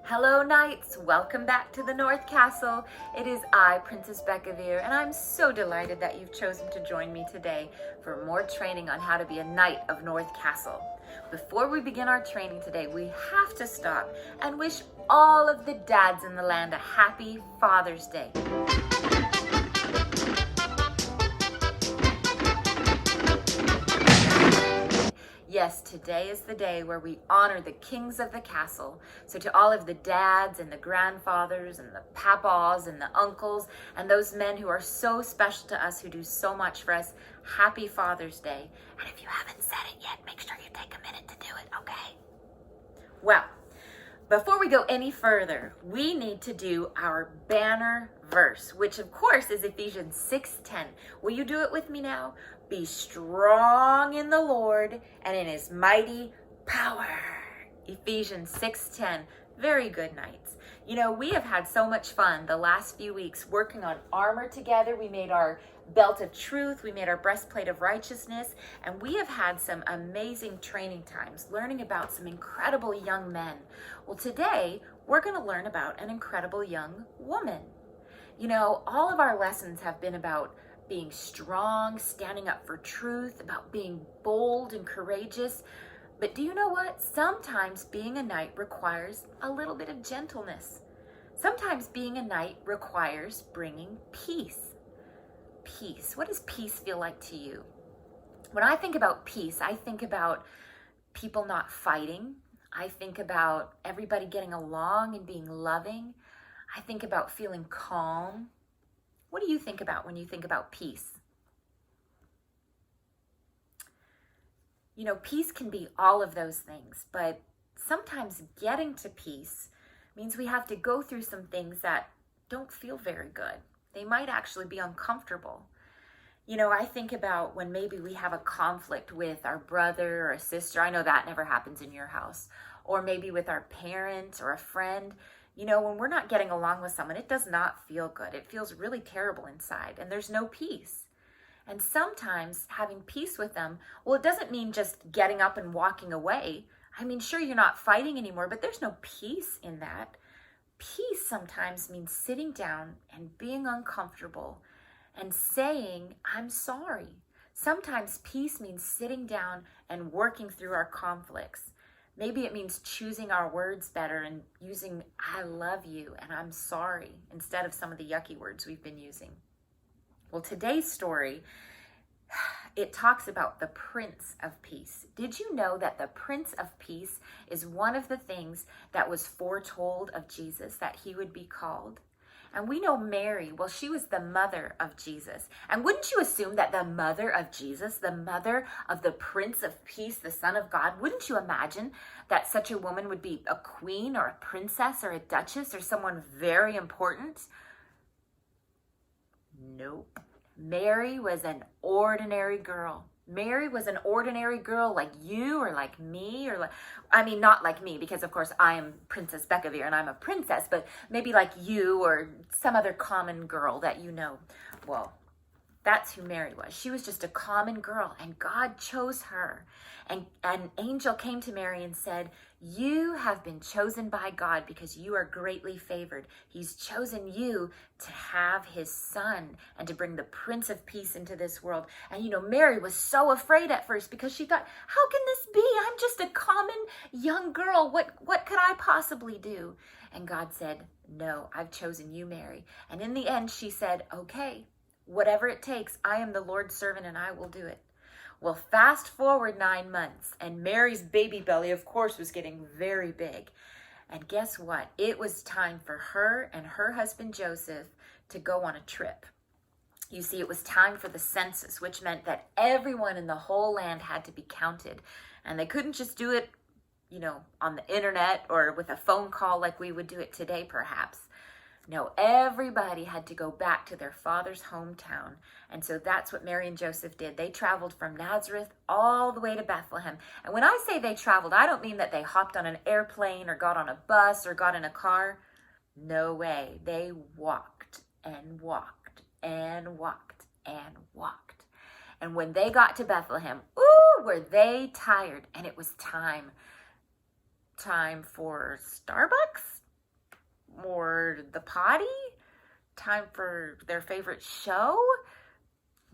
Hello Knights, welcome back to the North Castle. It is I, Princess Becky, and I'm so delighted that you've chosen to join me today for more training on how to be a Knight of North Castle. Before we begin our training today, we have to stop and wish all of the dads in the land a happy Father's Day. Yes, today is the day where we honor the kings of the castle. So to all of the dads and the grandfathers and the papas and the uncles and those men who are so special to us, who do so much for us, happy Father's Day. And if you haven't said it yet, make sure you take a minute to do it, okay? Well, before we go any further, we need to do our banner verse, which of course is Ephesians 6:10. Will you do it with me now? Be strong in the Lord and in his mighty power. Ephesians 6:10. Very good, Knights. You know, we have had so much fun the last few weeks working on armor together. We made our belt of truth, we made our breastplate of righteousness, and we have had some amazing training times learning about some incredible young men. Well, today we're going to learn about an incredible young woman. You know, all of our lessons have been about being strong, standing up for truth, about being bold and courageous. But do you know what? Sometimes being a knight requires a little bit of gentleness. Sometimes being a knight requires bringing peace. Peace. What does peace feel like to you? When I think about peace, I think about people not fighting. I think about everybody getting along and being loving. I think about feeling calm. What do you think about when you think about peace? You know, peace can be all of those things, but sometimes getting to peace means we have to go through some things that don't feel very good. They might actually be uncomfortable. You know, I think about when maybe we have a conflict with our brother or a sister. I know that never happens in your house. Or maybe with our parent or a friend. You know, when we're not getting along with someone, it does not feel good. It feels really terrible inside, and there's no peace. And sometimes having peace with them, well, it doesn't mean just getting up and walking away. I mean, sure, you're not fighting anymore, but there's no peace in that. Peace sometimes means sitting down and being uncomfortable and saying, I'm sorry. Sometimes peace means sitting down and working through our conflicts. Maybe it means choosing our words better and using I love you and I'm sorry instead of some of the yucky words we've been using. Well, today's story, it talks about the Prince of Peace. Did you know that the Prince of Peace is one of the things that was foretold of Jesus, that he would be called? And we know Mary, well, she was the mother of Jesus. And wouldn't you assume that the mother of Jesus, the mother of the Prince of Peace, the Son of God, wouldn't you imagine that such a woman would be a queen or a princess or a duchess or someone very important? Nope. Mary was an ordinary girl. Mary was an ordinary girl like you or like me, or like, I mean, not like me, because of course I am Princess Becky and I'm a princess, but maybe like you or some other common girl that you know. Well, that's who Mary was. She was just a common girl, and God chose her. And an angel came to Mary and said, you have been chosen by God because you are greatly favored. He's chosen you to have his son and to bring the Prince of Peace into this world. And you know, Mary was so afraid at first because she thought, how can this be? I'm just a common young girl. What could I possibly do? And God said, no, I've chosen you, Mary. And in the end, she said, okay, whatever it takes, I am the Lord's servant and I will do it. Well, fast forward 9 months, and Mary's baby belly, of course, was getting very big. And guess what? It was time for her and her husband Joseph to go on a trip. You see, it was time for the census, which meant that everyone in the whole land had to be counted. And they couldn't just do it, you know, on the internet or with a phone call like we would do it today, perhaps. No, everybody had to go back to their father's hometown. And so that's what Mary and Joseph did. They traveled from Nazareth all the way to Bethlehem. And when I say they traveled, I don't mean that they hopped on an airplane or got on a bus or got in a car. No way. They walked and walked and walked and walked. And when they got to Bethlehem, ooh, were they tired. And it was time for Starbucks? or the potty? Time for their favorite show?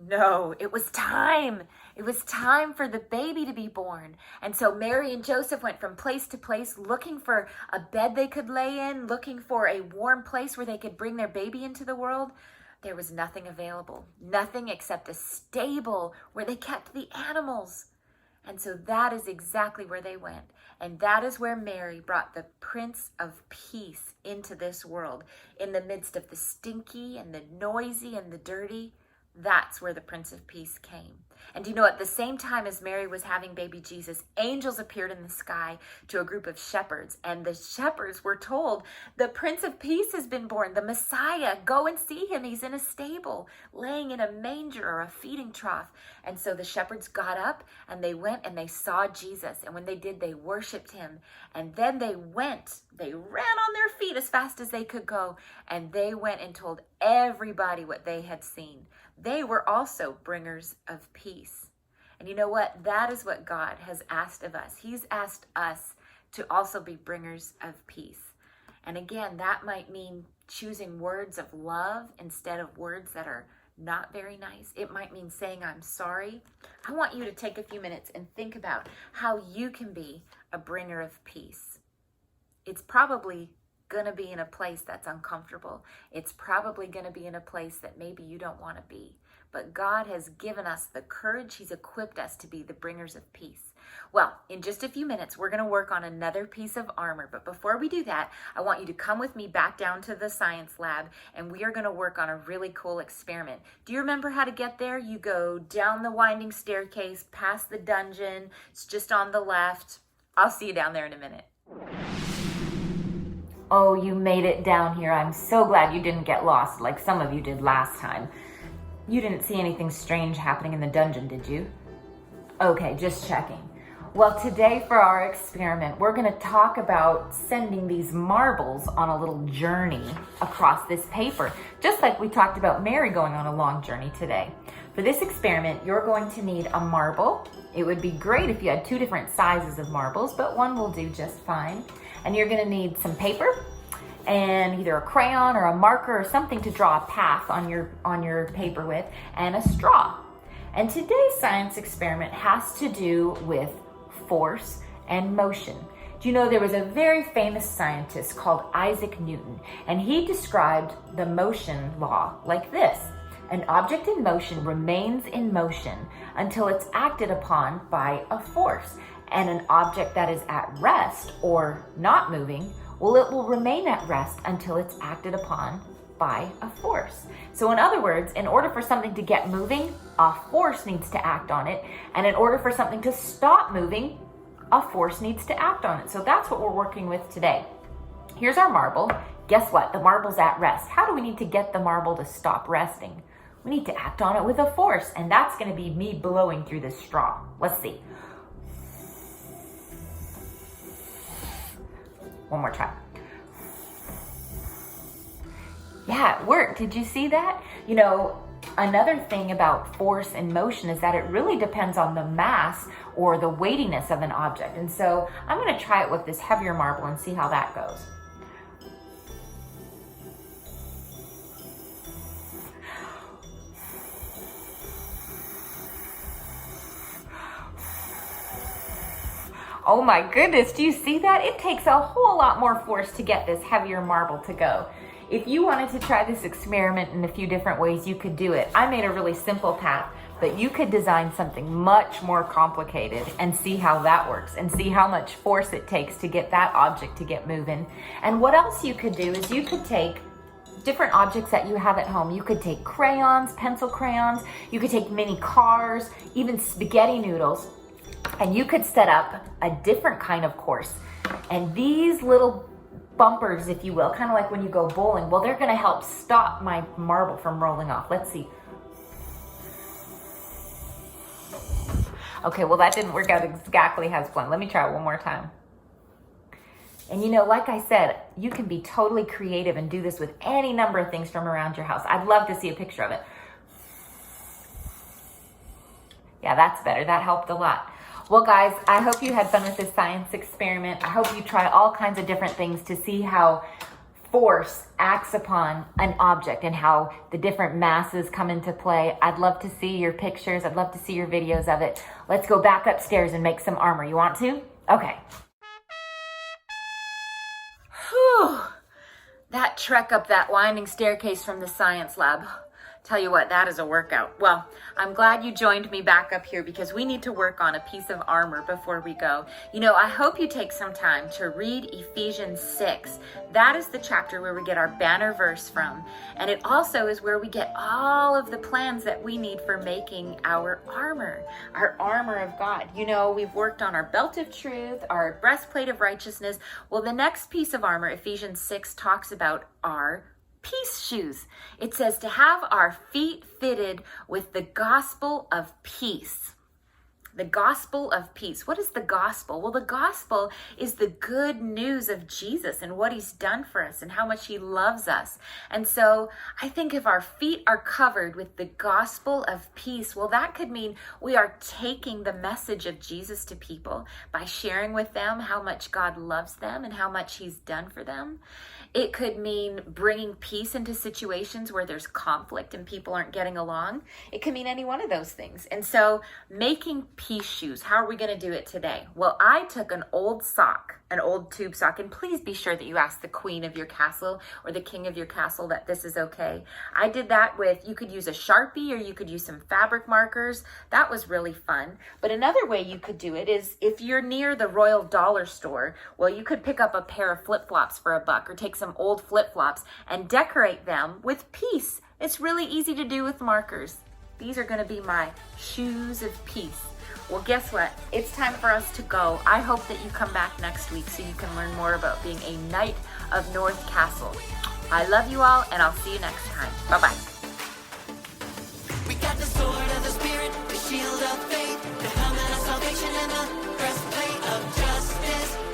No, it was time. It was time for the baby to be born. And so Mary and Joseph went from place to place looking for a bed they could lay in, looking for a warm place where they could bring their baby into the world. There was nothing available, nothing except a stable where they kept the animals. And so that is exactly where they went. And that is where Mary brought the Prince of Peace into this world. In the midst of the stinky and the noisy and the dirty, that's where the Prince of Peace came. And you know, at the same time as Mary was having baby Jesus, angels appeared in the sky to a group of shepherds. And the shepherds were told, the Prince of Peace has been born, the Messiah. Go and see him. He's in a stable, laying in a manger or a feeding trough. And so the shepherds got up and they went and they saw Jesus. And when they did, they worshiped him. And then they ran on their feet as fast as they could go. And they went and told everybody what they had seen. They were also bringers of peace. And you know what? That is what God has asked of us. He's asked us to also be bringers of peace. And again, that might mean choosing words of love instead of words that are not very nice. It might mean saying, I'm sorry. I want you to take a few minutes and think about how you can be a bringer of peace. It's probably going to be in a place that's uncomfortable. It's probably going to be in a place that maybe you don't want to be. But God has given us the courage. He's equipped us to be the bringers of peace. Well, in just a few minutes, we're going to work on another piece of armor. But before we do that, I want you to come with me back down to the science lab, and we are going to work on a really cool experiment. Do you remember how to get there? You go down the winding staircase, past the dungeon. It's just on the left. I'll see you down there in a minute. Oh, you made it down here. I'm so glad you didn't get lost like some of you did last time. You didn't see anything strange happening in the dungeon, did you? Okay, just checking. Well, today for our experiment, we're going to talk about sending these marbles on a little journey across this paper, just like we talked about Mary going on a long journey today. For this experiment, you're going to need a marble. It would be great if you had 2 different sizes of marbles, but one will do just fine. And you're going to need some paper and either a crayon or a marker or something to draw a path on your paper with, and a straw. And today's science experiment has to do with force and motion. Do you know there was a very famous scientist called Isaac Newton, and he described the motion law like this. An object in motion remains in motion until it's acted upon by a force. And an object that is at rest or not moving, well, it will remain at rest until it's acted upon by a force. So in other words, in order for something to get moving, a force needs to act on it. And in order for something to stop moving, a force needs to act on it. So that's what we're working with today. Here's our marble. Guess what? The marble's at rest. How do we need to get the marble to stop resting? We need to act on it with a force, and that's going to be me blowing through this straw. Let's see. One more time. Yeah, it worked. Did you see that? You know, another thing about force and motion is that it really depends on the mass or the weightiness of an object. And so I'm going to try it with this heavier marble and see how that goes. Oh my goodness, do you see that? It takes a whole lot more force to get this heavier marble to go. If you wanted to try this experiment in a few different ways, you could do it. I made a really simple path, but you could design something much more complicated and see how that works and see how much force it takes to get that object to get moving. And what else you could do is you could take different objects that you have at home. You could take crayons, pencil crayons, you could take mini cars, even spaghetti noodles, and you could set up a different kind of course. And these little bumpers, if you will, kind of like when you go bowling, well, they're going to help stop my marble from rolling off. Let's see. Okay, well, that didn't work out exactly as planned. Let me try it one more time. And you know, like I said, you can be totally creative and do this with any number of things from around your house. I'd love to see a picture of it. Yeah, that's better. That helped a lot. Well, guys, I hope you had fun with this science experiment. I hope you try all kinds of different things to see how force acts upon an object and how the different masses come into play. I'd love to see your pictures. I'd love to see your videos of it. Let's go back upstairs and make some armor. You want to? Okay. Whew. That trek up that winding staircase from the science lab. Tell you what, that is a workout. Well, I'm glad you joined me back up here because we need to work on a piece of armor before we go. You know, I hope you take some time to read Ephesians 6. That is the chapter where we get our banner verse from. And it also is where we get all of the plans that we need for making our armor of God. You know, we've worked on our belt of truth, our breastplate of righteousness. Well, the next piece of armor, Ephesians 6, talks about our peace shoes. It says to have our feet fitted with the gospel of peace. The gospel of peace. What is the gospel? Well, the gospel is the good news of Jesus and what he's done for us and how much he loves us. And so I think if our feet are covered with the gospel of peace, well, that could mean we are taking the message of Jesus to people by sharing with them how much God loves them and how much he's done for them. It could mean bringing peace into situations where there's conflict and people aren't getting along. It could mean any one of those things. And so making peace shoes, how are we going to do it today? Well, I took an old sock, an old tube sock, and please be sure that you ask the queen of your castle or the king of your castle that this is okay. I did that with, you could use a Sharpie or you could use some fabric markers. That was really fun. But another way you could do it is if you're near the Royal Dollar Store, well, you could pick up a pair of flip-flops for $1 or take some old flip-flops and decorate them with peace. It's really easy to do with markers. These are going to be my shoes of peace. Well, guess what? It's time for us to go. I hope that you come back next week so you can learn more about being a knight of North Castle. I love you all, and I'll see you next time. Bye-bye. We got the sword of the Spirit, the shield of faith, the helmet of salvation, and the breastplate of justice.